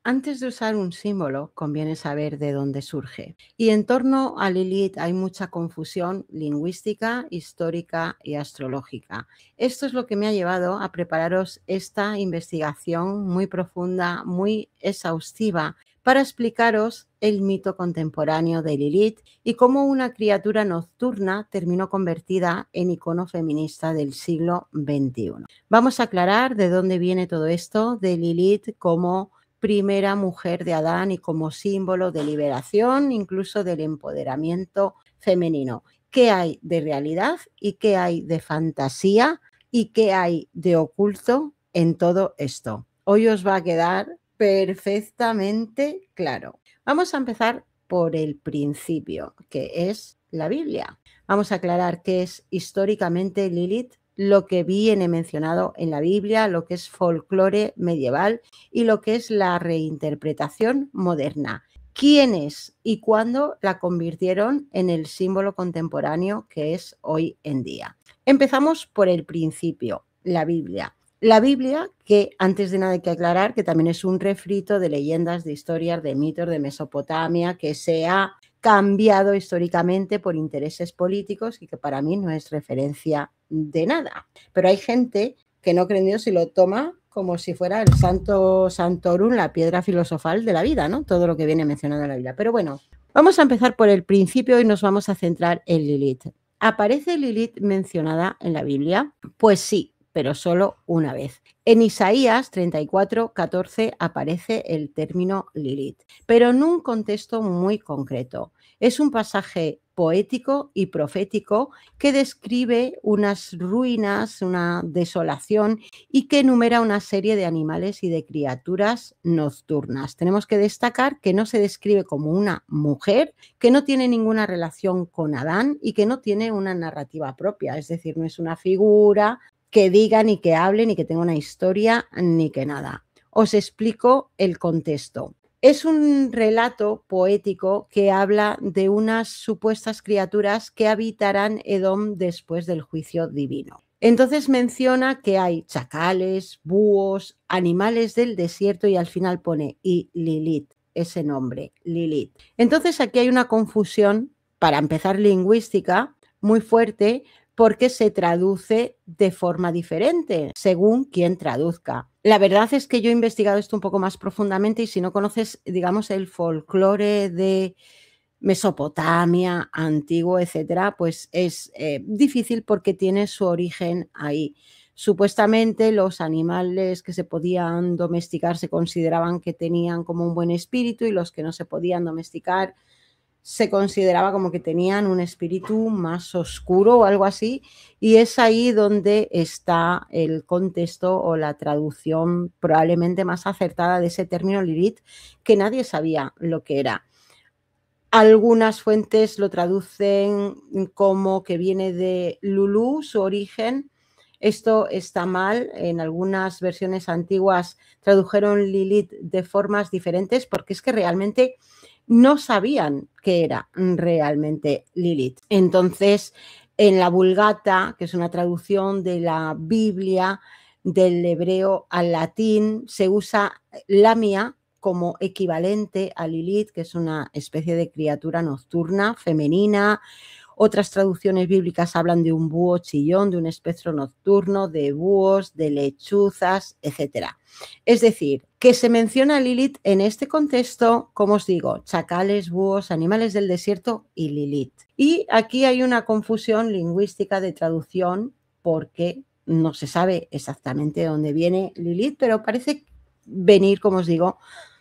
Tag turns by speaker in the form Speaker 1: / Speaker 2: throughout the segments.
Speaker 1: Antes de usar un símbolo, conviene saber de dónde surge. Y en torno a Lilith hay mucha confusión lingüística, histórica y astrológica. Esto es lo que me ha llevado a prepararos esta investigación muy profunda, muy exhaustiva, para explicaros el mito contemporáneo de Lilith y cómo una criatura nocturna terminó convertida en icono feminista del siglo XXI. Vamos a aclarar de dónde viene todo esto de Lilith como primera mujer de Adán y como símbolo de liberación, incluso del empoderamiento femenino. ¿Qué hay de realidad y qué hay de fantasía y qué hay de oculto en todo esto? Hoy os va a quedar perfectamente claro. Vamos a empezar por el principio, que es la Biblia. Vamos a aclarar qué es históricamente Lilith, lo que viene mencionado en la Biblia, lo que es folclore medieval y lo que es la reinterpretación moderna. ¿Quiénes y cuándo la convirtieron en el símbolo contemporáneo que es hoy en día? Empezamos por el principio, la Biblia. La Biblia, que antes de nada hay que aclarar que también es un refrito de leyendas, de historias, de mitos de Mesopotamia, que se ha cambiado históricamente por intereses políticos y que para mí no es referencia de nada. Pero hay gente que no cree en Dios y lo toma como si fuera el Santo Santorum, la piedra filosofal de la vida, ¿no? Todo lo que viene mencionado en la Biblia. Pero bueno, vamos a empezar por el principio y nos vamos a centrar en Lilith. ¿Aparece Lilith mencionada en la Biblia? Pues sí, pero solo una vez. En Isaías 34:14 aparece el término Lilith, pero en un contexto muy concreto. Es un pasaje poético y profético que describe unas ruinas, una desolación y que enumera una serie de animales y de criaturas nocturnas. Tenemos que destacar que no se describe como una mujer, que no tiene ninguna relación con Adán y que no tiene una narrativa propia, es decir, no es una figura que diga ni que hable ni que tenga una historia ni que nada. Os explico el contexto. Es un relato poético que habla de unas supuestas criaturas que habitarán Edom después del juicio divino. Entonces menciona que hay chacales, búhos, animales del desierto y al final pone y Lilith, ese nombre, Lilith. Entonces aquí hay una confusión, para empezar lingüística, muy fuerte, porque se traduce de forma diferente según quien traduzca. La verdad es que yo he investigado esto un poco más profundamente y si no conoces, digamos, el folclore de Mesopotamia, antiguo, etcétera, pues es difícil porque tiene su origen ahí. Supuestamente los animales que se podían domesticar se consideraban que tenían como un buen espíritu y los que no se podían domesticar se consideraba como que tenían un espíritu más oscuro o algo así, y es ahí donde está el contexto o la traducción probablemente más acertada de ese término Lilith, que nadie sabía lo que era. Algunas fuentes lo traducen como que viene de Lulú, su origen. Esto está mal. En algunas versiones antiguas tradujeron Lilith de formas diferentes porque es que realmente no sabían qué era realmente Lilith. Entonces, en la Vulgata, que es una traducción de la Biblia del hebreo al latín, se usa Lamia como equivalente a Lilith, que es una especie de criatura nocturna, femenina. Otras traducciones bíblicas hablan de un búho chillón, de un espectro nocturno, de búhos, de lechuzas, etc. Es decir, que se menciona a Lilith en este contexto, como os digo, chacales, búhos, animales del desierto y Lilith. Y aquí hay una confusión lingüística de traducción porque no se sabe exactamente dónde viene Lilith, pero parece venir, como os digo,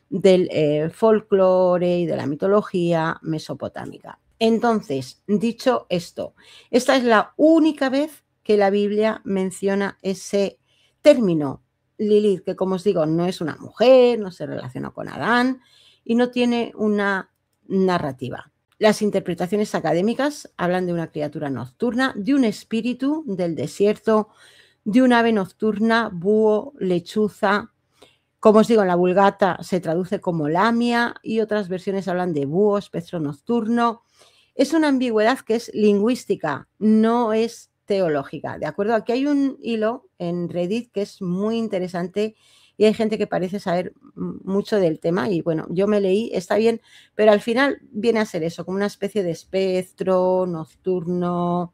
Speaker 1: del folclore y de la mitología mesopotámica. Entonces, dicho esto, esta es la única vez que la Biblia menciona ese término Lilith, que como os digo, no es una mujer, no se relaciona con Adán y no tiene una narrativa. Las interpretaciones académicas hablan de una criatura nocturna, de un espíritu del desierto, de un ave nocturna, búho, lechuza. Como os digo, en la Vulgata se traduce como lamia y otras versiones hablan de búho, espectro nocturno. Es una ambigüedad que es lingüística, no es teológica, ¿de acuerdo? Aquí hay un hilo en Reddit que es muy interesante y hay gente que parece saber mucho del tema y bueno, yo me leí, está bien, pero al final viene a ser eso, como una especie de espectro nocturno,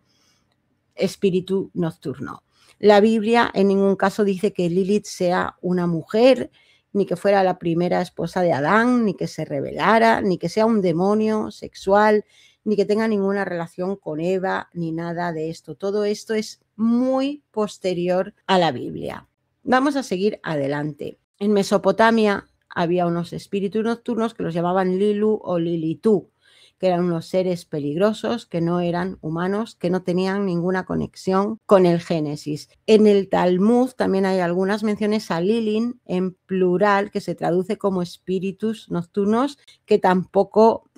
Speaker 1: espíritu nocturno. La Biblia en ningún caso dice que Lilith sea una mujer, ni que fuera la primera esposa de Adán, ni que se rebelara, ni que sea un demonio sexual, ni que tenga ninguna relación con Eva, ni nada de esto. Todo esto es muy posterior a la Biblia. Vamos a seguir adelante. En Mesopotamia había unos espíritus nocturnos que los llamaban Lilu o Lilitú, que eran unos seres peligrosos, que no eran humanos, que no tenían ninguna conexión con el Génesis. En el Talmud también hay algunas menciones a Lilin en plural, que se traduce como espíritus nocturnos, que tampoco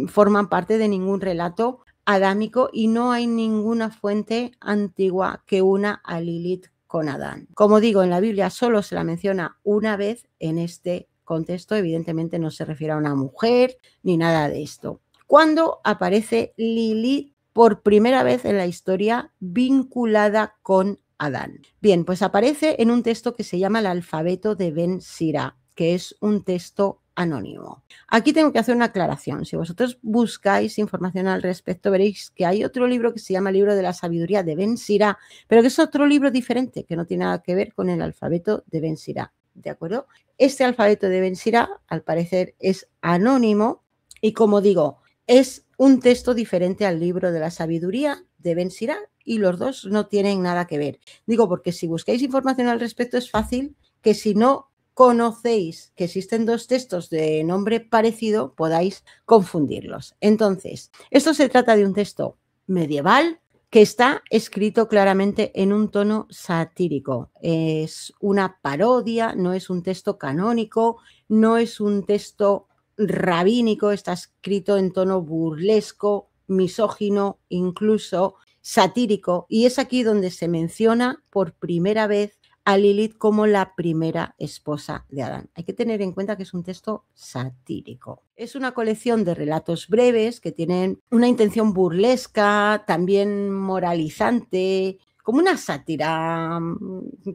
Speaker 1: forman parte de ningún relato adámico y no hay ninguna fuente antigua que una a Lilith con Adán. Como digo, en la Biblia solo se la menciona una vez en este contexto, evidentemente no se refiere a una mujer ni nada de esto. ¿Cuándo aparece Lilith por primera vez en la historia vinculada con Adán? Bien, pues aparece en un texto que se llama el alfabeto de Ben Sira, que es un texto anónimo. Aquí tengo que hacer una aclaración. Si vosotros buscáis información al respecto, veréis que hay otro libro que se llama el libro de la sabiduría de Ben Sira, pero que es otro libro diferente, que no tiene nada que ver con el alfabeto de Ben Sira. ¿De acuerdo? Este alfabeto de Ben Sira, al parecer, es anónimo y, como digo, es un texto diferente al libro de la sabiduría de Ben Sira y los dos no tienen nada que ver. Digo, porque si buscáis información al respecto es fácil que si no conocéis que existen dos textos de nombre parecido, podáis confundirlos. Entonces, esto se trata de un texto medieval que está escrito claramente en un tono satírico. Es una parodia, no es un texto canónico, no es un texto rabínico, está escrito en tono burlesco, misógino, incluso satírico, y es aquí donde se menciona por primera vez a Lilith como la primera esposa de Adán. Hay que tener en cuenta que es un texto satírico. Es una colección de relatos breves que tienen una intención burlesca, también moralizante, como una sátira,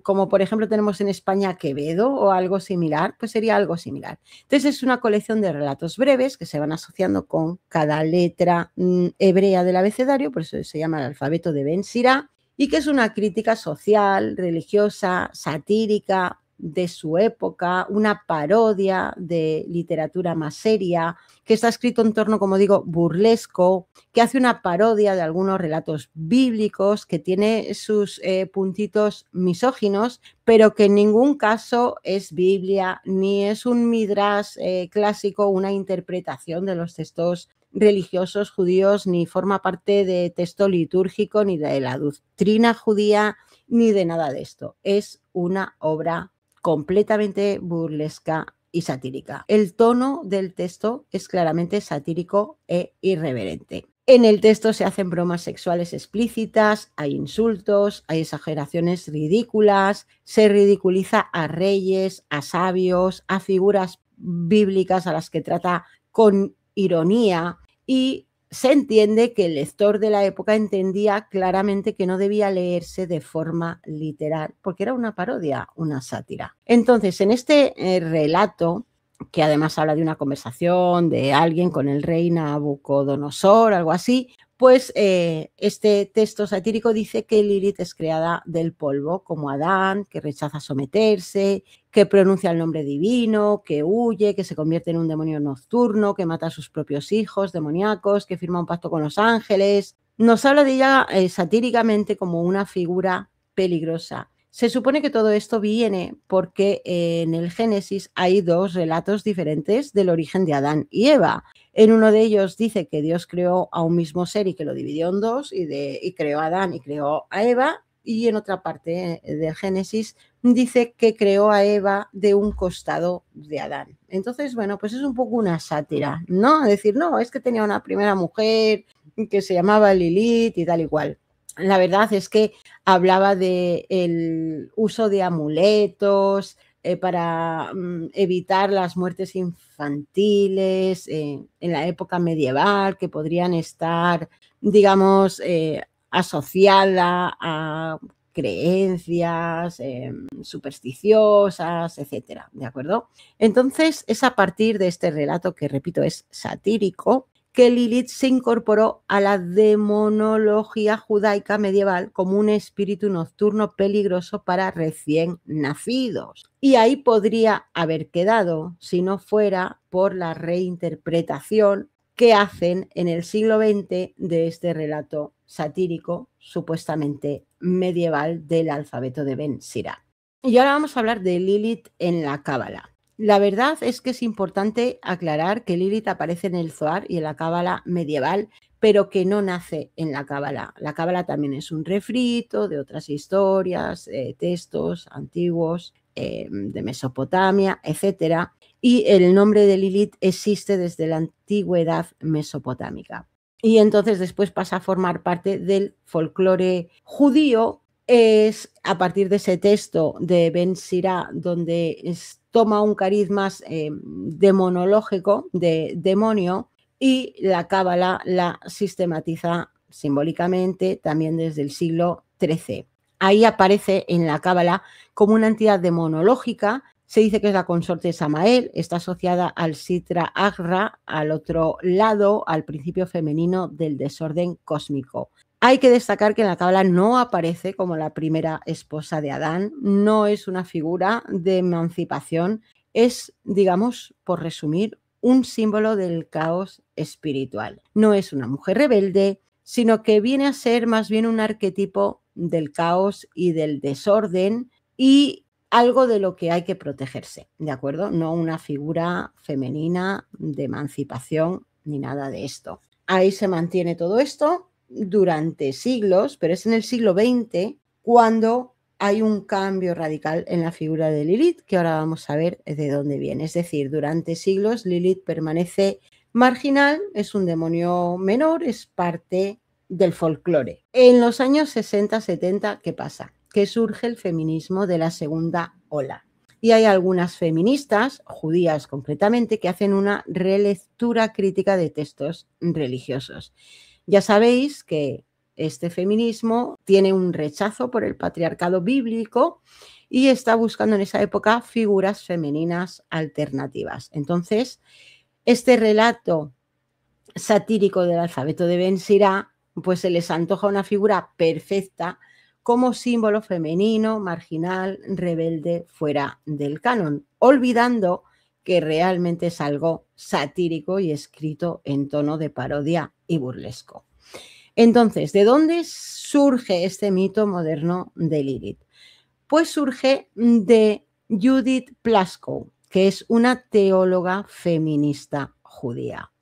Speaker 1: como por ejemplo tenemos en España Quevedo o algo similar, pues sería algo similar. Entonces es una colección de relatos breves que se van asociando con cada letra hebrea del abecedario, por eso se llama el alfabeto de Ben Sira, y que es una crítica social, religiosa, satírica de su época, una parodia de literatura más seria, que está escrito en torno, como digo, burlesco, que hace una parodia de algunos relatos bíblicos, que tiene sus puntitos misóginos, pero que en ningún caso es Biblia, ni es un midrash clásico, una interpretación de los textos religiosos judíos, ni forma parte de texto litúrgico, ni de la doctrina judía, ni de nada de esto. Es una obra completamente burlesca y satírica. El tono del texto es claramente satírico e irreverente. En el texto se hacen bromas sexuales explícitas, hay insultos, hay exageraciones ridículas, se ridiculiza a reyes, a sabios, a figuras bíblicas a las que trata con ironía, y se entiende que el lector de la época entendía claramente que no debía leerse de forma literal, porque era una parodia, una sátira. Entonces, en este relato, que además habla de una conversación de alguien con el rey Nabucodonosor, algo así, pues este texto satírico dice que Lilith es creada del polvo, como Adán, que rechaza someterse, que pronuncia el nombre divino, que huye, que se convierte en un demonio nocturno, que mata a sus propios hijos demoníacos, que firma un pacto con los ángeles. Nos habla de ella satíricamente como una figura peligrosa. Se supone que todo esto viene porque en el Génesis hay dos relatos diferentes del origen de Adán y Eva. En uno de ellos dice que Dios creó a un mismo ser y que lo dividió en dos y creó a Adán y creó a Eva, y en otra parte del Génesis dice que creó a Eva de un costado de Adán. Entonces, bueno, pues es un poco una sátira, ¿no? Decir, no, es que tenía una primera mujer que se llamaba Lilith y tal y cual. La verdad es que hablaba del uso de amuletos para evitar las muertes infantiles en la época medieval, que podrían estar, digamos, asociada a creencias supersticiosas, etcétera, ¿de acuerdo? Entonces, es a partir de este relato, que repito, es satírico, que Lilith se incorporó a la demonología judaica medieval como un espíritu nocturno peligroso para recién nacidos. Y ahí podría haber quedado si no fuera por la reinterpretación que hacen en el siglo XX de este relato satírico supuestamente medieval del alfabeto de Ben Sira. Y ahora vamos a hablar de Lilith en la Cábala. La verdad es que es importante aclarar que Lilith aparece en el Zohar y en la Cábala medieval, pero que no nace en la Cábala. La Cábala también es un refrito de otras historias, textos antiguos de Mesopotamia, etcétera. Y el nombre de Lilith existe desde la antigüedad mesopotámica. Y entonces después pasa a formar parte del folclore judío. Es a partir de ese texto de Ben Sira donde toma un cariz más demonológico, de demonio, y la Cábala la sistematiza simbólicamente también desde el siglo XIII. Ahí aparece en la Cábala como una entidad demonológica. Se dice que es la consorte de Samael, está asociada al Sitra Agra, al otro lado, al principio femenino del desorden cósmico. Hay que destacar que en la Cábala no aparece como la primera esposa de Adán, no es una figura de emancipación, es, digamos, por resumir, un símbolo del caos espiritual. No es una mujer rebelde, sino que viene a ser más bien un arquetipo del caos y del desorden y algo de lo que hay que protegerse, ¿de acuerdo? No una figura femenina de emancipación ni nada de esto. Ahí se mantiene todo esto durante siglos, pero es en el siglo XX cuando hay un cambio radical en la figura de Lilith, que ahora vamos a ver de dónde viene. Es decir, durante siglos Lilith permanece marginal, es un demonio menor, es parte del folclore. En los años 60-70, ¿qué pasa? Que surge el feminismo de la segunda ola. Y hay algunas feministas, judías concretamente, que hacen una relectura crítica de textos religiosos. Ya sabéis que este feminismo tiene un rechazo por el patriarcado bíblico y está buscando en esa época figuras femeninas alternativas. Entonces, este relato satírico del alfabeto de Ben Sira, pues se les antoja una figura perfecta como símbolo femenino, marginal, rebelde, fuera del canon, olvidando que realmente es algo satírico y escrito en tono de parodia y burlesco. Entonces, ¿de dónde surge este mito moderno de Lilith? Pues surge de Judith Plaskow, que es una teóloga feminista judía.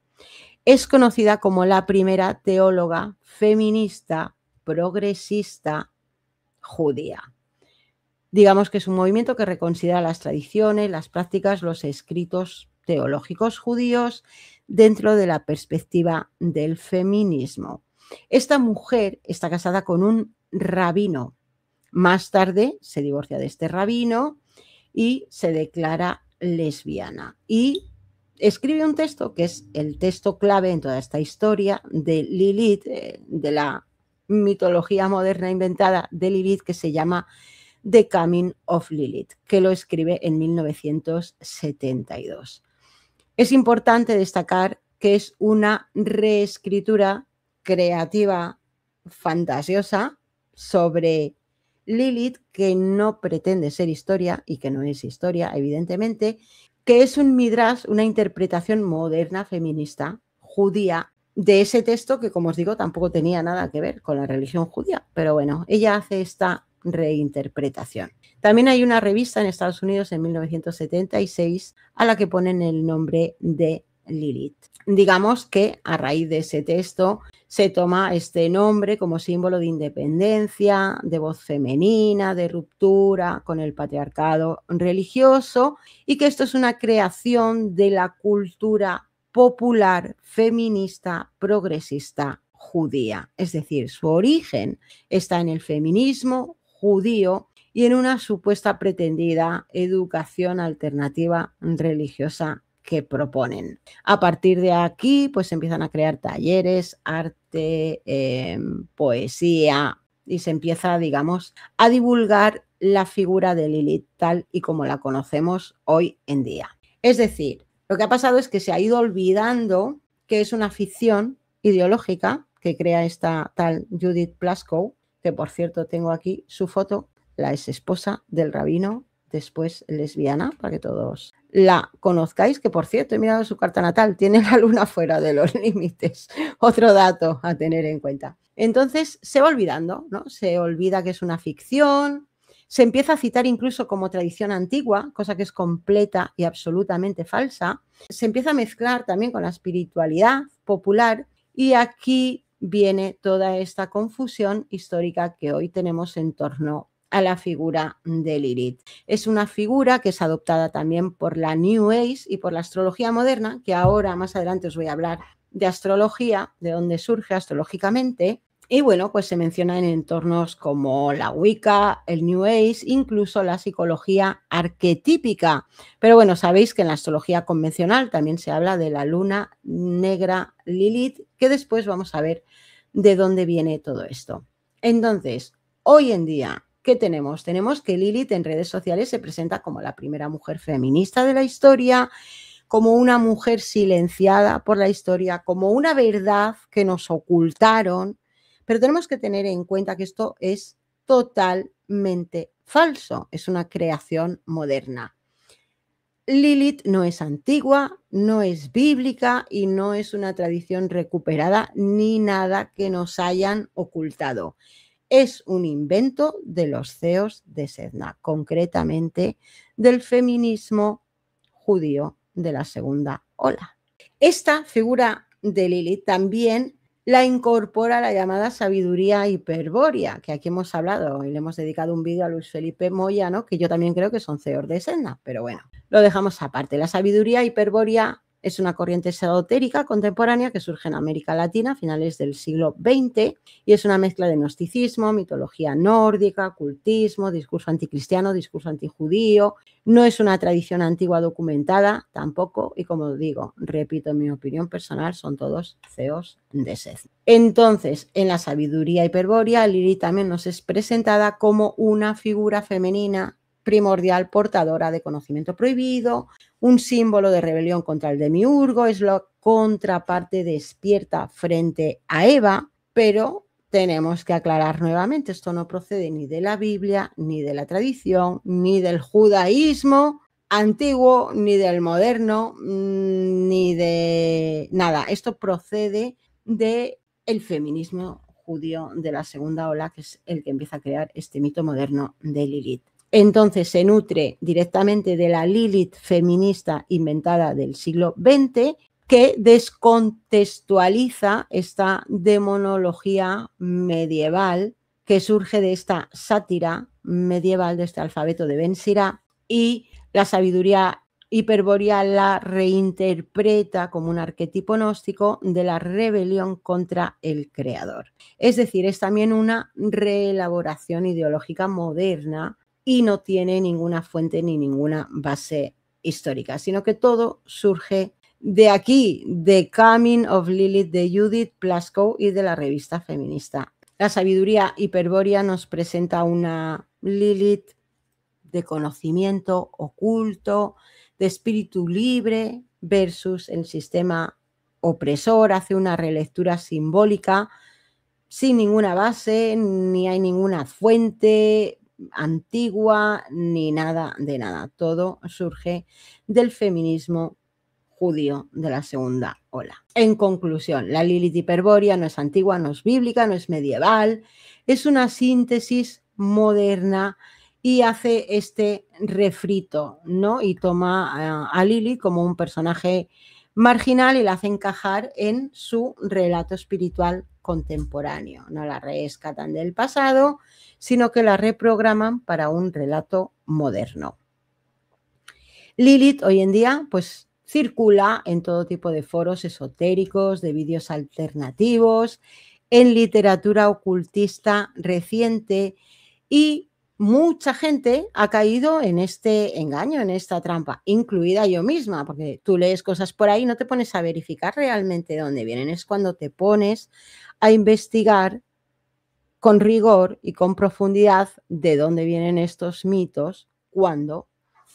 Speaker 1: Es conocida como la primera teóloga feminista progresista judía. Digamos que es un movimiento que reconsidera las tradiciones, las prácticas, los escritos teológicos judíos dentro de la perspectiva del feminismo. Esta mujer está casada con un rabino. Más tarde se divorcia de este rabino y se declara lesbiana. Y escribe un texto que es el texto clave en toda esta historia de Lilith, de la mitología moderna inventada de Lilith, que se llama The Coming of Lilith, que lo escribe en 1972. Es importante destacar que es una reescritura creativa, fantasiosa, sobre Lilith, que no pretende ser historia y que no es historia, evidentemente, que es un midrash, una interpretación moderna feminista judía de ese texto que, como os digo, tampoco tenía nada que ver con la religión judía, pero bueno, ella hace esta reinterpretación. También hay una revista en Estados Unidos en 1976 a la que ponen el nombre de Lilith. Digamos que a raíz de ese texto se toma este nombre como símbolo de independencia, de voz femenina, de ruptura con el patriarcado religioso, y que esto es una creación de la cultura popular feminista progresista judía. Es decir, su origen está en el feminismo judío y en una supuesta pretendida educación alternativa religiosa que proponen. A partir de aquí, pues empiezan a crear talleres, arte, poesía, y se empieza, digamos, a divulgar la figura de Lilith tal y como la conocemos hoy en día. Es decir, lo que ha pasado es que se ha ido olvidando que es una ficción ideológica que crea esta tal Judith Plaskow, que por cierto tengo aquí su foto, la ex esposa del rabino, después lesbiana, para que todos la conozcáis, que por cierto he mirado su carta natal, tiene la luna fuera de los límites, otro dato a tener en cuenta. Entonces se va olvidando, ¿no? Se olvida que es una ficción, se empieza a citar incluso como tradición antigua, cosa que es completa y absolutamente falsa, se empieza a mezclar también con la espiritualidad popular y aquí viene toda esta confusión histórica que hoy tenemos en torno a la figura de Lilith. Es una figura que es adoptada también por la New Age y por la astrología moderna, que ahora más adelante os voy a hablar de astrología, de dónde surge astrológicamente. Y bueno, pues se menciona en entornos como la Wicca, el New Age, incluso la psicología arquetípica. Pero bueno, sabéis que en la astrología convencional también se habla de la luna negra Lilith, que después vamos a ver de dónde viene todo esto. Entonces, hoy en día, ¿qué tenemos? Tenemos que Lilith en redes sociales se presenta como la primera mujer feminista de la historia, como una mujer silenciada por la historia, como una verdad que nos ocultaron, pero tenemos que tener en cuenta que esto es totalmente falso, es una creación moderna. Lilith no es antigua, no es bíblica y no es una tradición recuperada ni nada que nos hayan ocultado. Es un invento de los CEOs de Sedna, concretamente del feminismo judío de la segunda ola. Esta figura de Lilith también la incorpora la llamada sabiduría hiperbórea, que aquí hemos hablado y le hemos dedicado un vídeo a Luis Felipe Moyano, que yo también creo que son CEOs de Sedna, pero bueno, lo dejamos aparte. La sabiduría hiperbórea es una corriente esotérica contemporánea que surge en América Latina a finales del siglo XX y es una mezcla de gnosticismo, mitología nórdica, cultismo, discurso anticristiano, discurso antijudío. No es una tradición antigua documentada tampoco y, como digo, repito, en mi opinión personal, son todos CEOs de Sedna. Entonces, en la sabiduría hiperbórea, Lilith también nos es presentada como una figura femenina primordial portadora de conocimiento prohibido, un símbolo de rebelión contra el demiurgo, es la contraparte despierta frente a Eva, pero tenemos que aclarar nuevamente, esto no procede ni de la Biblia, ni de la tradición, ni del judaísmo antiguo, ni del moderno, ni de nada. Esto procede del feminismo judío de la segunda ola, que es el que empieza a crear este mito moderno de Lilith. Entonces se nutre directamente de la Lilith feminista inventada del siglo XX, que descontextualiza esta demonología medieval que surge de esta sátira medieval, de este alfabeto de Ben Sirá, y la sabiduría hiperbórea la reinterpreta como un arquetipo gnóstico de la rebelión contra el creador. Es decir, es también una reelaboración ideológica moderna y no tiene ninguna fuente ni ninguna base histórica, sino que todo surge de aquí, de Coming of Lilith de Judith Plaskow y de la revista feminista. La sabiduría hiperbórea nos presenta una Lilith de conocimiento oculto, de espíritu libre versus el sistema opresor, hace una relectura simbólica sin ninguna base, ni hay ninguna fuente antigua, ni nada de nada. Todo surge del feminismo judío de la segunda ola. En conclusión, la Lilith hiperbórea no es antigua, no es bíblica, no es medieval, es una síntesis moderna y hace este refrito, ¿no? Y toma a Lilith como un personaje marginal y la hace encajar en su relato espiritual contemporáneo. No la rescatan del pasado, sino que la reprograman para un relato moderno. Lilith hoy en día, pues, circula en todo tipo de foros esotéricos, de vídeos alternativos, en literatura ocultista reciente y mucha gente ha caído en este engaño, en esta trampa, incluida yo misma, porque tú lees cosas por ahí y no te pones a verificar realmente de dónde vienen. Es cuando te pones a investigar con rigor y con profundidad de dónde vienen estos mitos cuando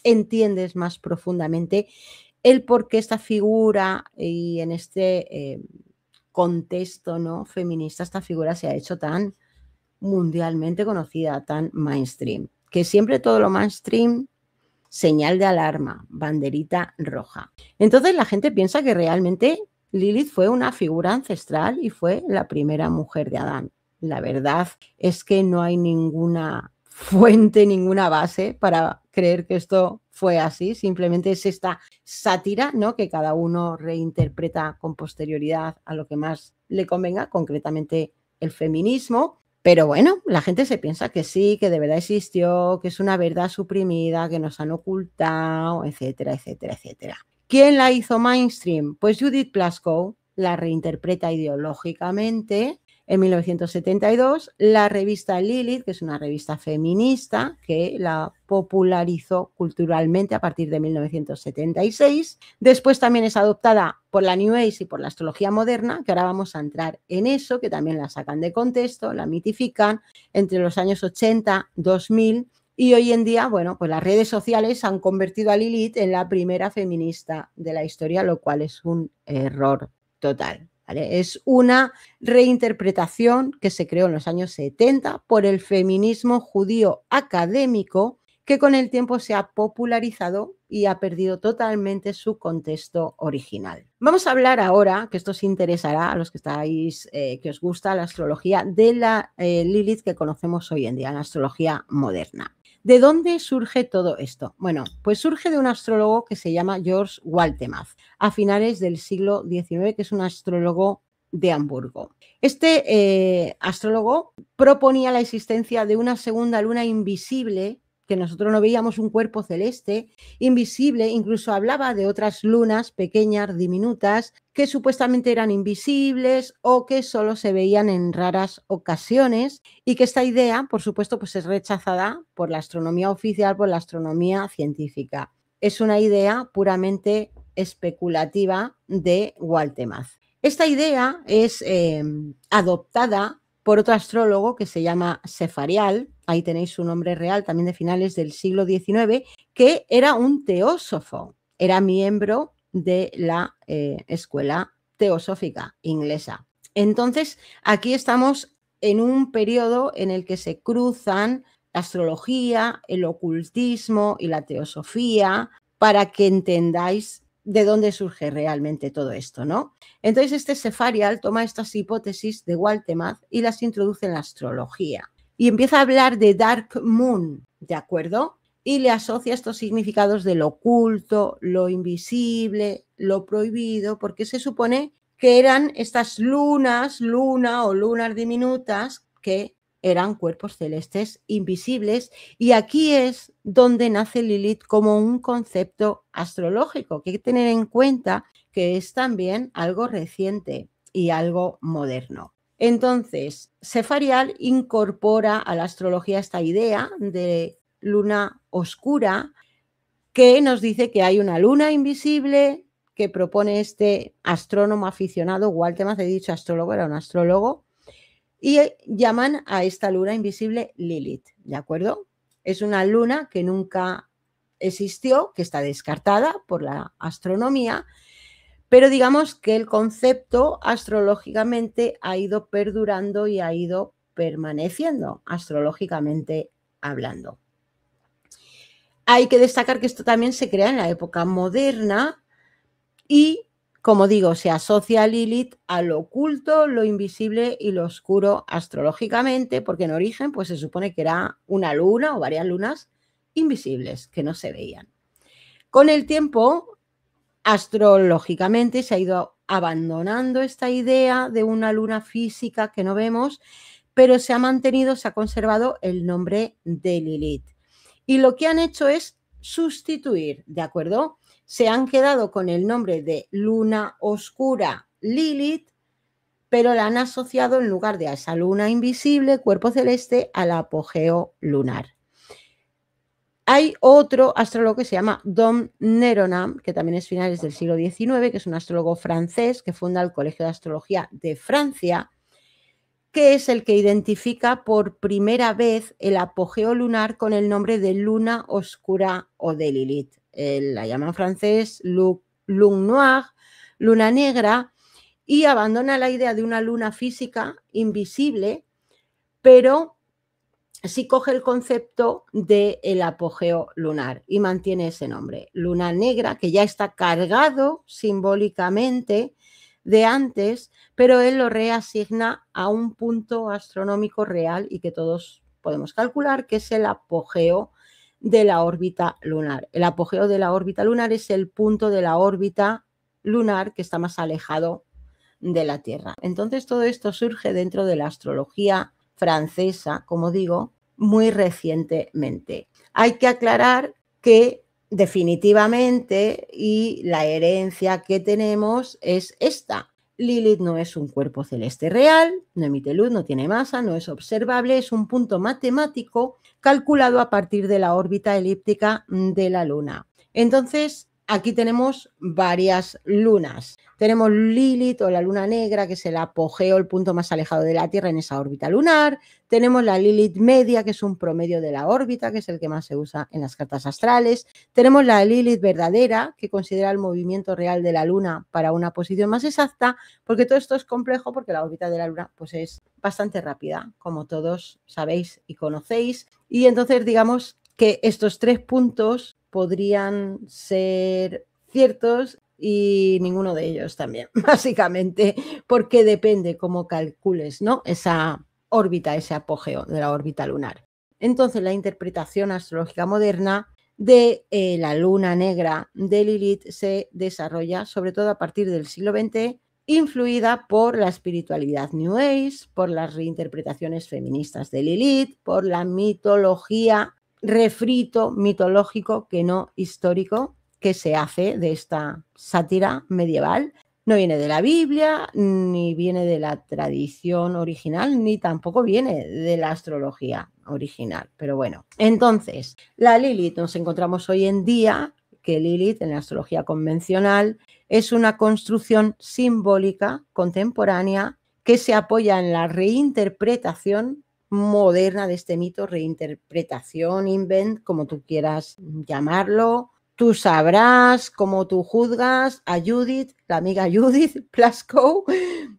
Speaker 1: entiendes más profundamente el por qué esta figura y en este contexto, ¿no?, feminista, esta figura se ha hecho tan mundialmente conocida, tan mainstream. Que siempre todo lo mainstream, señal de alarma, banderita roja. Entonces la gente piensa que realmente Lilith fue una figura ancestral y fue la primera mujer de Adán. La verdad es que no hay ninguna fuente, ninguna base para creer que esto fue así. Simplemente es esta sátira, ¿no?, que cada uno reinterpreta con posterioridad a lo que más le convenga, concretamente el feminismo. Pero bueno, la gente se piensa que sí, que de verdad existió, que es una verdad suprimida, que nos han ocultado, etcétera, etcétera, etcétera. ¿Quién la hizo mainstream? Pues Judith Plaskow la reinterpreta ideológicamente en 1972. La revista Lilith, que es una revista feminista que la popularizó culturalmente a partir de 1976. Después también es adoptada por la New Age y por la astrología moderna, que ahora vamos a entrar en eso, que también la sacan de contexto, la mitifican entre los años 80, 2000, y hoy en día, bueno, pues las redes sociales han convertido a Lilith en la primera feminista de la historia, lo cual es un error total, ¿vale? Es una reinterpretación que se creó en los años 70 por el feminismo judío académico, que con el tiempo se ha popularizado y ha perdido totalmente su contexto original. Vamos a hablar ahora, que esto os interesará a los que estáis, que os gusta la astrología, de la Lilith que conocemos hoy en día, la astrología moderna. ¿De dónde surge todo esto? Bueno, pues surge de un astrólogo que se llama George Waltemath, a finales del siglo XIX, que es un astrólogo de Hamburgo. Este astrólogo proponía la existencia de una segunda luna invisible, que nosotros no veíamos, un cuerpo celeste invisible. Incluso hablaba de otras lunas pequeñas, diminutas, que supuestamente eran invisibles o que solo se veían en raras ocasiones, y que esta idea, por supuesto, pues es rechazada por la astronomía oficial, por la astronomía científica. Es una idea puramente especulativa de Waltemath. Esta idea es adoptada por otro astrólogo que se llama Sefarial, ahí tenéis su nombre real, también de finales del siglo XIX, que era un teósofo, era miembro de la escuela teosófica inglesa. Entonces, aquí estamos en un periodo en el que se cruzan la astrología, el ocultismo y la teosofía, para que entendáis de dónde surge realmente todo esto, ¿no? Entonces este Sefarial toma estas hipótesis de Waltemath y las introduce en la astrología y empieza a hablar de Dark Moon, ¿de acuerdo? Y le asocia estos significados del oculto, lo invisible, lo prohibido, porque se supone que eran estas luna o lunas diminutas que eran cuerpos celestes invisibles, y aquí es donde nace Lilith como un concepto astrológico, que hay que tener en cuenta que es también algo reciente y algo moderno. Entonces, Sefarial incorpora a la astrología esta idea de luna oscura, que nos dice que hay una luna invisible que propone este astrónomo aficionado, Waltemath, he dicho astrólogo, era un astrólogo, y llaman a esta luna invisible Lilith, ¿de acuerdo? Es una luna que nunca existió, que está descartada por la astronomía, pero digamos que el concepto astrológicamente ha ido perdurando y ha ido permaneciendo, astrológicamente hablando. Hay que destacar que esto también se crea en la época moderna y, como digo, se asocia a Lilith a lo oculto, lo invisible y lo oscuro astrológicamente, porque en origen pues se supone que era una luna o varias lunas invisibles que no se veían. Con el tiempo, astrológicamente se ha ido abandonando esta idea de una luna física que no vemos, pero se ha mantenido, se ha conservado el nombre de Lilith. Y lo que han hecho es sustituir, ¿de acuerdo? Se han quedado con el nombre de luna oscura Lilith, pero la han asociado, en lugar de a esa luna invisible, cuerpo celeste, al apogeo lunar. Hay otro astrólogo que se llama Dom Neronam, que también es finales del siglo XIX, que es un astrólogo francés que funda el Colegio de Astrología de Francia, que es el que identifica por primera vez el apogeo lunar con el nombre de luna oscura o de Lilith. La llama en francés lune noire, luna negra, y abandona la idea de una luna física invisible, pero sí coge el concepto del apogeo lunar y mantiene ese nombre. Luna negra, que ya está cargado simbólicamente de antes, pero él lo reasigna a un punto astronómico real y que todos podemos calcular, que es el apogeo de la órbita lunar. El apogeo de la órbita lunar es el punto de la órbita lunar que está más alejado de la Tierra. Entonces todo esto surge dentro de la astrología francesa, como digo, muy recientemente. Hay que aclarar que definitivamente, y la herencia que tenemos es esta: Lilith no es un cuerpo celeste real, no emite luz, no tiene masa, no es observable, es un punto matemático calculado a partir de la órbita elíptica de la Luna. Entonces, aquí tenemos varias lunas. Tenemos Lilith o la luna negra, que es el apogeo, el punto más alejado de la Tierra en esa órbita lunar. Tenemos la Lilith media, que es un promedio de la órbita, que es el que más se usa en las cartas astrales. Tenemos la Lilith verdadera, que considera el movimiento real de la luna para una posición más exacta, porque todo esto es complejo, porque la órbita de la luna pues, es bastante rápida, como todos sabéis y conocéis. Y entonces digamos que estos tres puntos podrían ser ciertos y ninguno de ellos también, básicamente, porque depende cómo calcules, ¿no?, esa órbita, ese apogeo de la órbita lunar. Entonces, la interpretación astrológica moderna de la luna negra de Lilith se desarrolla sobre todo a partir del siglo XX, influida por la espiritualidad New Age, por las reinterpretaciones feministas de Lilith, por la mitología, refrito mitológico que no histórico, que se hace de esta sátira medieval. No viene de la Biblia, ni viene de la tradición original, ni tampoco viene de la astrología original. Pero bueno, entonces, la Lilith nos encontramos hoy en día, que Lilith en la astrología convencional es una construcción simbólica contemporánea que se apoya en la reinterpretación moderna de este mito, reinterpretación, invent, como tú quieras llamarlo. Tú sabrás, como tú juzgas, a Judith, la amiga Judith Plaskow,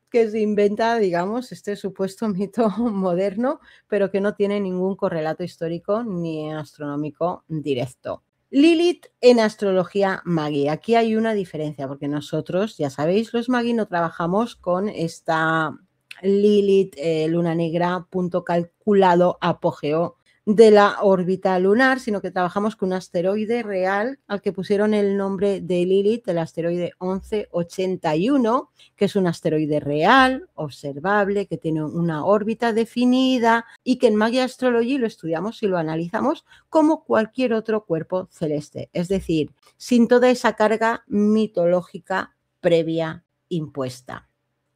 Speaker 1: que se inventa, digamos, este supuesto mito moderno, pero que no tiene ningún correlato histórico ni astronómico directo. Lilith en astrología Magi. Aquí hay una diferencia, porque nosotros, ya sabéis, los Magi no trabajamos con esta Lilith, luna negra, punto calculado, apogeo de la órbita lunar, sino que trabajamos con un asteroide real al que pusieron el nombre de Lilith, el asteroide 1181, que es un asteroide real, observable, que tiene una órbita definida y que en Magi Astrology lo estudiamos y lo analizamos como cualquier otro cuerpo celeste, es decir, sin toda esa carga mitológica previa impuesta.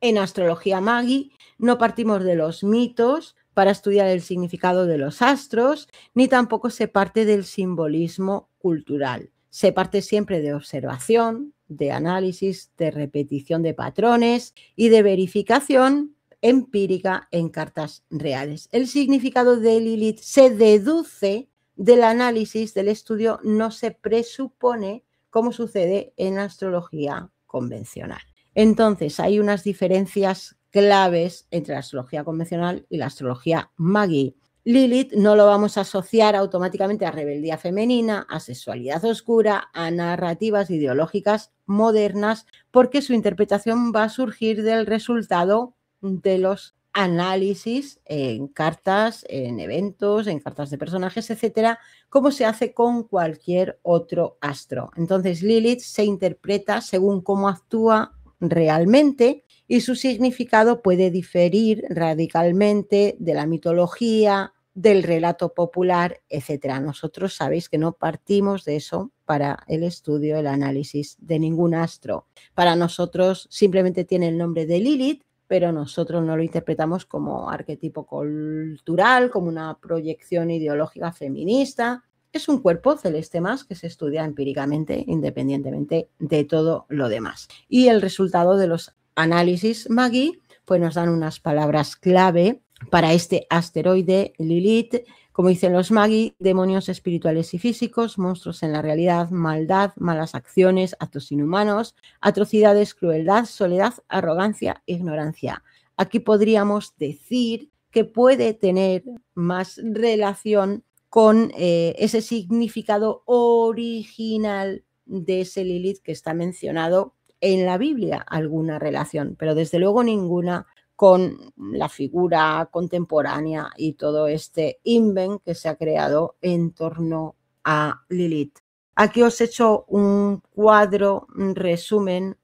Speaker 1: En astrología Magi no partimos de los mitos para estudiar el significado de los astros, ni tampoco se parte del simbolismo cultural. Se parte siempre de observación, de análisis, de repetición de patrones y de verificación empírica en cartas reales. El significado de Lilith se deduce del análisis, del estudio, no se presupone, como sucede en la astrología convencional. Entonces, hay unas diferencias claves entre la astrología convencional y la astrología Magi. Lilith no lo vamos a asociar automáticamente a rebeldía femenina, a sexualidad oscura, a narrativas ideológicas modernas, porque su interpretación va a surgir del resultado de los análisis en cartas, en eventos, en cartas de personajes, etcétera, como se hace con cualquier otro astro. Entonces, Lilith se interpreta según cómo actúa realmente y su significado puede diferir radicalmente de la mitología, del relato popular, etc. Nosotros sabéis que no partimos de eso para el estudio, el análisis de ningún astro. Para nosotros simplemente tiene el nombre de Lilith, pero nosotros no lo interpretamos como arquetipo cultural, como una proyección ideológica feminista. Es un cuerpo celeste más que se estudia empíricamente, independientemente de todo lo demás. Y el resultado de los análisis Magi pues nos dan unas palabras clave para este asteroide Lilith. Como dicen los Magi, demonios espirituales y físicos, monstruos en la realidad, maldad, malas acciones, actos inhumanos, atrocidades, crueldad, soledad, arrogancia, ignorancia. Aquí podríamos decir que puede tener más relación con ese significado original de ese Lilith que está mencionado en la Biblia, alguna relación, pero desde luego ninguna con la figura contemporánea y todo este invent que se ha creado en torno a Lilith. Aquí os he hecho un cuadro, un resumen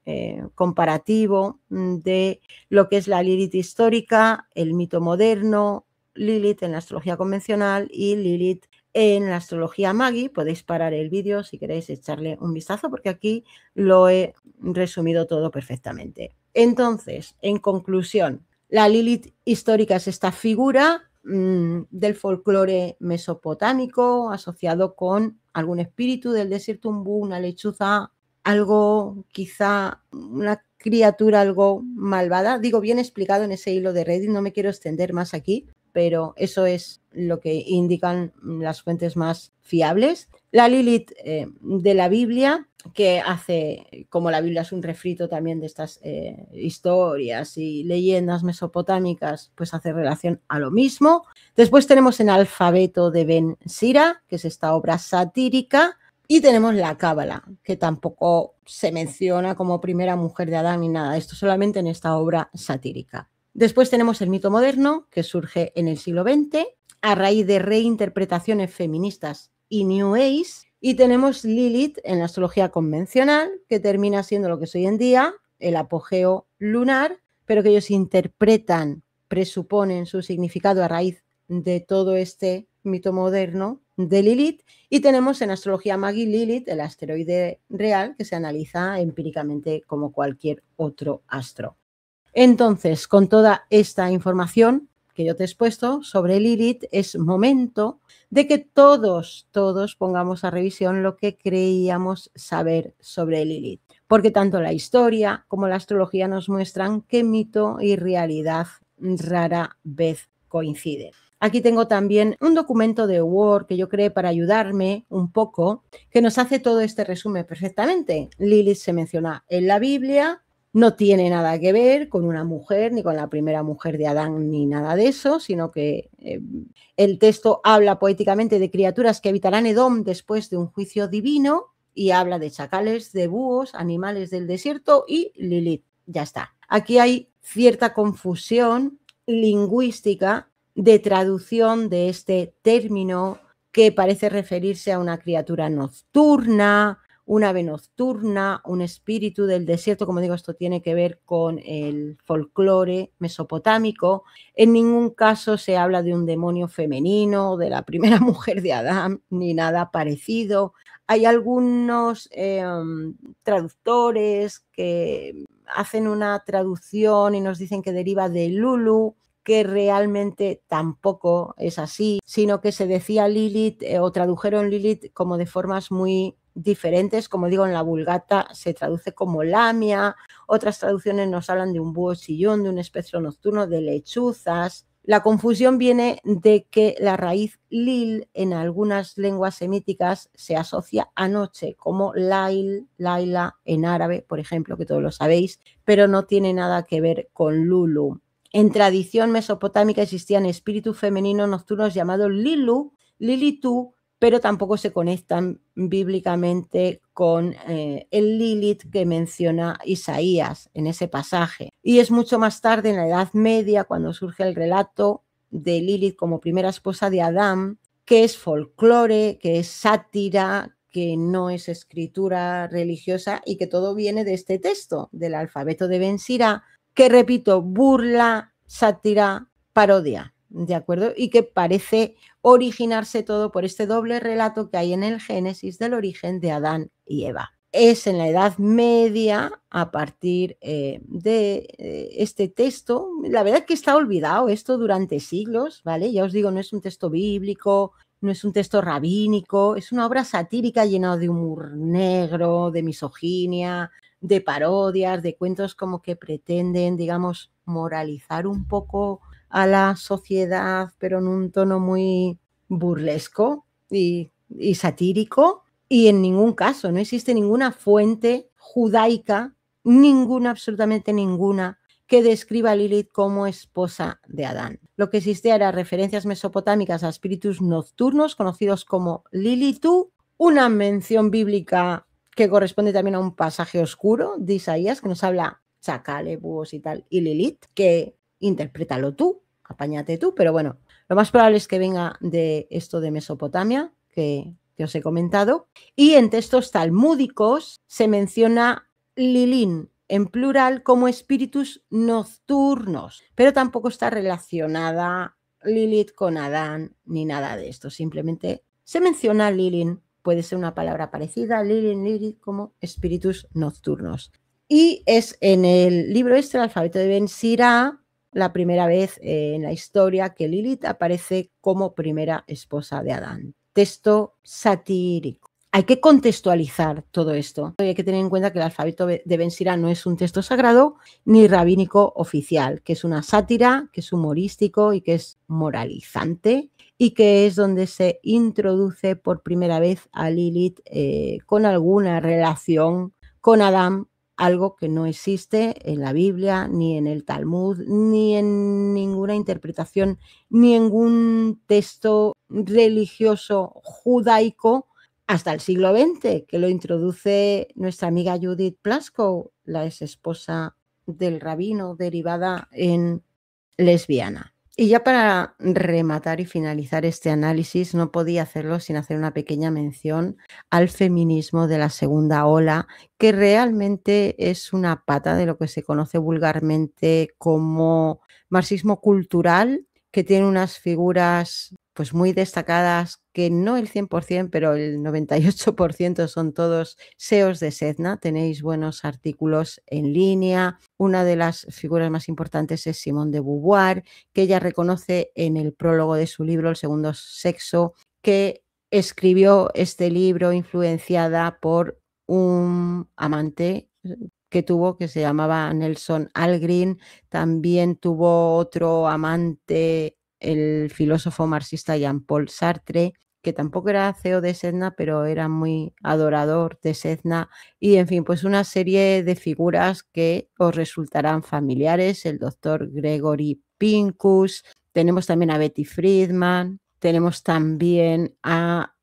Speaker 1: comparativo de lo que es la Lilith histórica, el mito moderno, Lilith en la astrología convencional y Lilith en la astrología Magi. Podéis parar el vídeo si queréis echarle un vistazo porque aquí lo he resumido todo perfectamente. Entonces, en conclusión, la Lilith histórica es esta figura del folclore mesopotámico asociado con algún espíritu del desierto, un búho, una lechuza, algo quizá una criatura algo malvada. Digo, bien explicado en ese hilo de Reddit, no me quiero extender más aquí, pero eso es lo que indican las fuentes más fiables. La Lilith de la Biblia, que hace, como la Biblia es un refrito también de estas historias y leyendas mesopotámicas, pues hace relación a lo mismo. Después tenemos el alfabeto de Ben Sira, que es esta obra satírica, y tenemos la Cábala, que tampoco se menciona como primera mujer de Adán ni nada, esto solamente en esta obra satírica. Después tenemos el mito moderno, que surge en el siglo XX, a raíz de reinterpretaciones feministas y New Age, y tenemos Lilith en la astrología convencional, que termina siendo lo que es hoy en día, el apogeo lunar, pero que ellos interpretan, presuponen su significado a raíz de todo este mito moderno de Lilith. Y tenemos en astrología Magi Lilith, el asteroide real, que se analiza empíricamente como cualquier otro astro. Entonces, con toda esta información que yo te he expuesto sobre Lilith, es momento de que todos pongamos a revisión lo que creíamos saber sobre Lilith, porque tanto la historia como la astrología nos muestran que mito y realidad rara vez coinciden. Aquí tengo también un documento de Word que yo creé para ayudarme un poco, que nos hace todo este resumen perfectamente. Lilith se menciona en la Biblia, no tiene nada que ver con una mujer, ni con la primera mujer de Adán, ni nada de eso, sino que el texto habla poéticamente de criaturas que habitarán Edom después de un juicio divino y habla de chacales, de búhos, animales del desierto y Lilith. Ya está. Aquí hay cierta confusión lingüística de traducción de este término que parece referirse a una criatura nocturna, una ave nocturna, un espíritu del desierto. Como digo, esto tiene que ver con el folclore mesopotámico. En ningún caso se habla de un demonio femenino, de la primera mujer de Adán, ni nada parecido. Hay algunos traductores que hacen una traducción y nos dicen que deriva de Lulu, que realmente tampoco es así, sino que se decía Lilith o tradujeron Lilith como de formas muy diferentes. Como digo, en la Vulgata se traduce como Lamia, otras traducciones nos hablan de un búho chillón, de un espectro nocturno, de lechuzas. La confusión viene de que la raíz Lil en algunas lenguas semíticas se asocia a noche, como Lail, Laila en árabe, por ejemplo, que todos lo sabéis, pero no tiene nada que ver con Lulu. En tradición mesopotámica existían espíritus femeninos nocturnos llamados Lilu, Lilitu, pero tampoco se conectan bíblicamente con el Lilith que menciona Isaías en ese pasaje. Y es mucho más tarde, en la Edad Media, cuando surge el relato de Lilith como primera esposa de Adán, que es folclore, que es sátira, que no es escritura religiosa y que todo viene de este texto, del alfabeto de Ben Sira, que repito, burla, sátira, parodia, ¿de acuerdo? Y que parece originarse todo por este doble relato que hay en el Génesis del origen de Adán y Eva. Es en la Edad Media, a partir de este texto, la verdad es que está olvidado esto durante siglos, ¿vale? Ya os digo, no es un texto bíblico, no es un texto rabínico, es una obra satírica llena de humor negro, de misoginia, de parodias, de cuentos como que pretenden, digamos, moralizar un poco a la sociedad, pero en un tono muy burlesco y satírico. Y en ningún caso, no existe ninguna fuente judaica, ninguna, absolutamente ninguna, que describa a Lilith como esposa de Adán. Lo que existía era referencias mesopotámicas a espíritus nocturnos conocidos como Lilithu, una mención bíblica que corresponde también a un pasaje oscuro de Isaías que nos habla chacales, búhos y tal, y Lilith, que interprétalo tú, apáñate tú, pero bueno, lo más probable es que venga de esto de Mesopotamia, que os he comentado, y en textos talmúdicos se menciona Lilín en plural como espíritus nocturnos, pero tampoco está relacionada Lilith con Adán ni nada de esto, simplemente se menciona Lilín, puede ser una palabra parecida, Lilín, Lilith, como espíritus nocturnos. Y es en el libro el alfabeto de Ben Sira, la primera vez en la historia que Lilith aparece como primera esposa de Adán. Texto satírico. Hay que contextualizar todo esto. Hay que tener en cuenta que el alfabeto de Ben Sira no es un texto sagrado ni rabínico oficial, que es una sátira, que es humorístico y que es moralizante, y que es donde se introduce por primera vez a Lilith con alguna relación con Adán, algo que no existe en la Biblia, ni en el Talmud, ni en ninguna interpretación, ni en ningún texto religioso judaico hasta el siglo XX, que lo introduce nuestra amiga Judith Plaskow, la ex esposa del rabino, derivada en lesbiana. Y ya para rematar y finalizar este análisis, no podía hacerlo sin hacer una pequeña mención al feminismo de la segunda ola, que realmente es una pata de lo que se conoce vulgarmente como marxismo cultural, que tiene unas figuras pues muy destacadas, que no el 100%, pero el 98% son todos SEOs de Sedna. Tenéis buenos artículos en línea. Una de las figuras más importantes es Simone de Beauvoir, que ella reconoce en el prólogo de su libro El segundo sexo, que escribió este libro influenciada por un amante que tuvo, que se llamaba Nelson Algren. También tuvo otro amante, el filósofo marxista Jean-Paul Sartre, que tampoco era CEO de Sedna, pero era muy adorador de Sedna. Y en fin, pues una serie de figuras que os resultarán familiares. El doctor Gregory Pincus, tenemos también a Betty Friedman, tenemos también a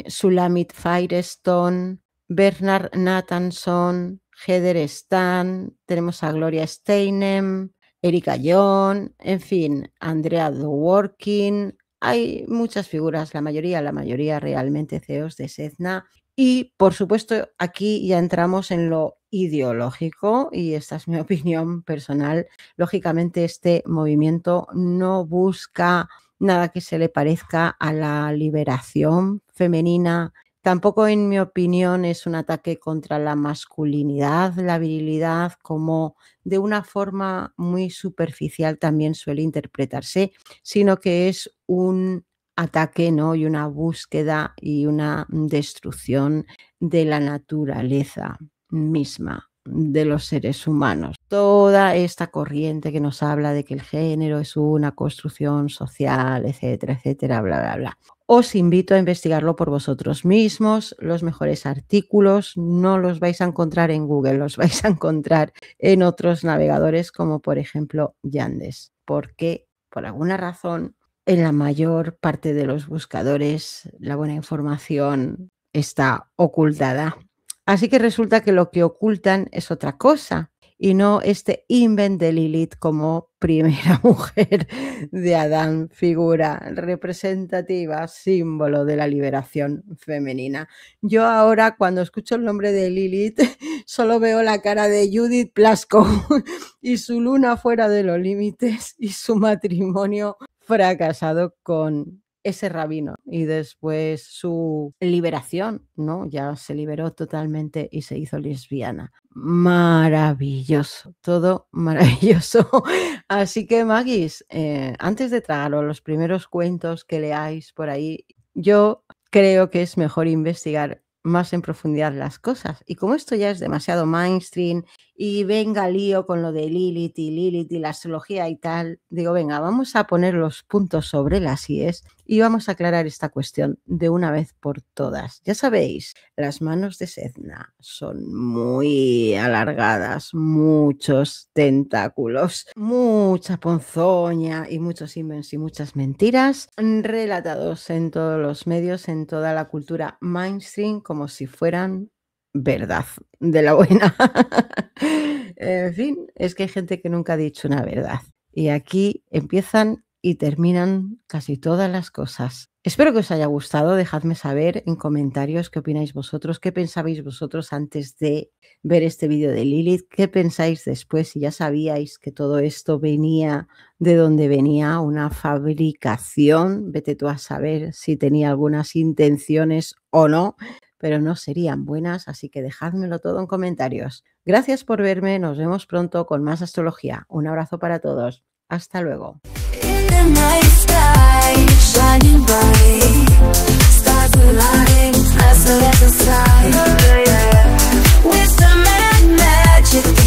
Speaker 1: Sulamit Firestone, Bernard Nathanson, Heather Stan, tenemos a Gloria Steinem, Erika John, en fin, Andrea Dworkin. Hay muchas figuras, la mayoría realmente CEOs de Sedna. Y por supuesto, aquí ya entramos en lo ideológico, y esta es mi opinión personal. Lógicamente, este movimiento no busca nada que se le parezca a la liberación femenina. Tampoco, en mi opinión, es un ataque contra la masculinidad, la virilidad, como de una forma muy superficial también suele interpretarse, sino que es un ataque, ¿no? Y una búsqueda y una destrucción de la naturaleza misma de los seres humanos. Toda esta corriente que nos habla de que el género es una construcción social, etcétera, etcétera, bla, bla, bla. Os invito a investigarlo por vosotros mismos. Los mejores artículos no los vais a encontrar en Google, los vais a encontrar en otros navegadores, como por ejemplo Yandex, porque por alguna razón en la mayor parte de los buscadores la buena información está ocultada. Así que resulta que lo que ocultan es otra cosa, y no este invent de Lilith como primera mujer de Adán, figura representativa, símbolo de la liberación femenina. Yo ahora, cuando escucho el nombre de Lilith, solo veo la cara de Judith Plaskow y su luna fuera de los límites y su matrimonio fracasado con ese rabino, y después su liberación, ¿no? Ya se liberó totalmente y se hizo lesbiana. Maravilloso, todo maravilloso. Así que, Magis, antes de tragaros los primeros cuentos que leáis por ahí, Yo creo que es mejor investigar más en profundidad las cosas. Y como esto ya es demasiado mainstream y venga lío con lo de Lilith y la astrología y tal, digo, venga, vamos a poner los puntos sobre las íes y vamos a aclarar esta cuestión de una vez por todas. Ya sabéis, las manos de Sedna son muy alargadas, muchos tentáculos, mucha ponzoña y muchos invents y muchas mentiras relatados en todos los medios, en toda la cultura mainstream, como si fueran verdad de la buena. En fin, es que hay gente que nunca ha dicho una verdad. Y aquí empiezan y terminan casi todas las cosas. Espero que os haya gustado. Dejadme saber en comentarios qué opináis vosotros, qué pensabais vosotros antes de ver este vídeo de Lilith, qué pensáis después, si ya sabíais que todo esto venía de donde venía, una fabricación, vete tú a saber si tenía algunas intenciones o no, pero no serían buenas, así que dejádmelo todo en comentarios. Gracias por verme, nos vemos pronto con más astrología. Un abrazo para todos. Hasta luego. Magic.